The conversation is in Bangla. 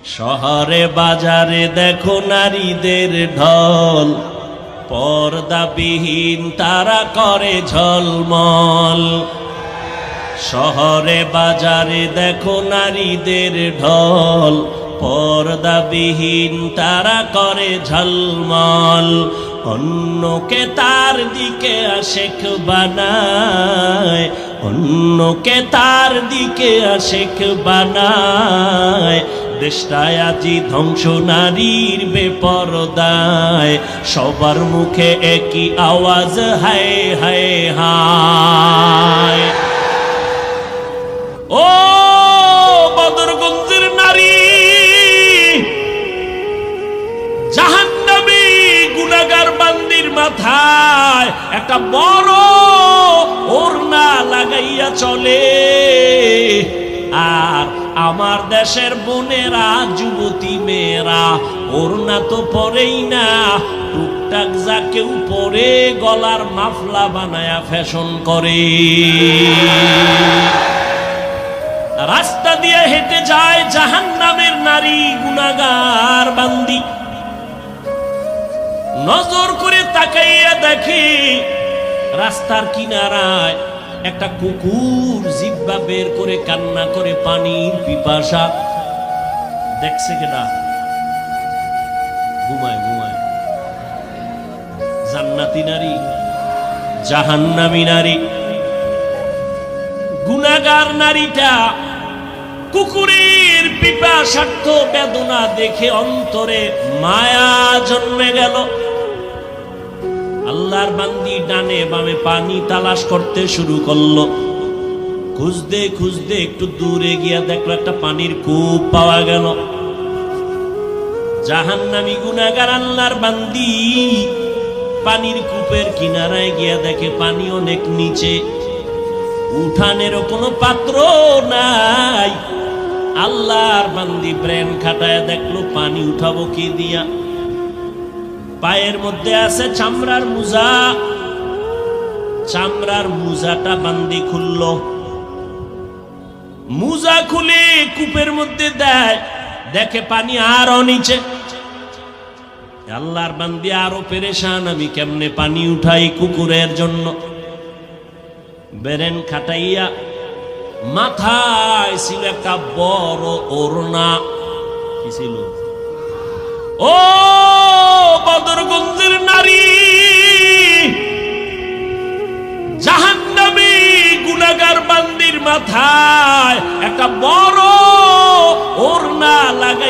শহরে বাজারে দেখো নারীদের ঢল, পর্দাবিহীন তারা করে ঝলমল। শহরে বাজারে দেখো নারীদের ঢল, পর্দাবিহীন তারা করে ঝলমল। অন্যকে তার দিকে আশেক বানায়, অন্যকে তার দিকে আশেক বানায়। দেশটায় আজি ধ্বংস নারীর বেপরদায়, সবার মুখে একই আওয়াজ হায় হায় হায়। ও বদরগঞ্জের নারী, জাহান্নামী গুনাহগার বান্দির মাথায় একটা বড় ওড়না লাগাইয়া চলে। আর আমার দেশের বোনেরা, যুবতী মেয়েরা ওড়না তো পরেই না, টুকটাক যা কেউ পরে গলার মাফলা বানায়া ফ্যাশন করে। রাস্তা দিয়ে হেঁটে যায় জাহান্নামের নারী গুনাহগার বান্দি। নজর করে তাকাইয়া দেখি রাস্তার কিনারায় একটা কুকুর জিহ্বা বের করে কান্না করে পানির পিপাসা। দেখছে কেনা? ঘুমায় ঘুমায়। জান্নাতি নারী, জাহান্নামী নারী। গুনাহগার নারীটা কুকুরের পিপাসার্থ বেদনা দেখে অন্তরে মায়া জন্মে গেল। আল্লাহর বান্দি ডানে বামে পানি তালাশ করতে শুরু করলো। খুঁজতে খুঁজতে একটু দূরে গিয়া দেখলো একটা পানির কূপ পাওয়া গেল। জাহান্নামী গুনাহগার আল্লাহর বান্দি পানির কূপের কিনারায় গিয়া দেখে পানি অনেক নিচে, উঠানেরও কোনো পাত্র নাই। আল্লাহর বান্দি ব্রেন খাটায় দেখলো পানি উঠাবো কি দিয়া। পায়ের মধ্যে আছে চামড়ার মোজা, চামড়ার মোজাটা বান্দি খুলল। মোজা খুলে কূপের মধ্যে দেয়, দেখে পানি আরো নিচে। আল্লাহর বান্দি আরো পেরেশান, আমি কেমনে পানি উঠাই কুকুরের জন্য। বেরেন খাটাইয়া মাথায় ছিল একটা বড় ওড়না। কি ছিল? ও বদরগঞ্জের নারী, জাহান্নামী গুনাহগার বান্দির মাথায় একটা বড় ওড়না লাগাই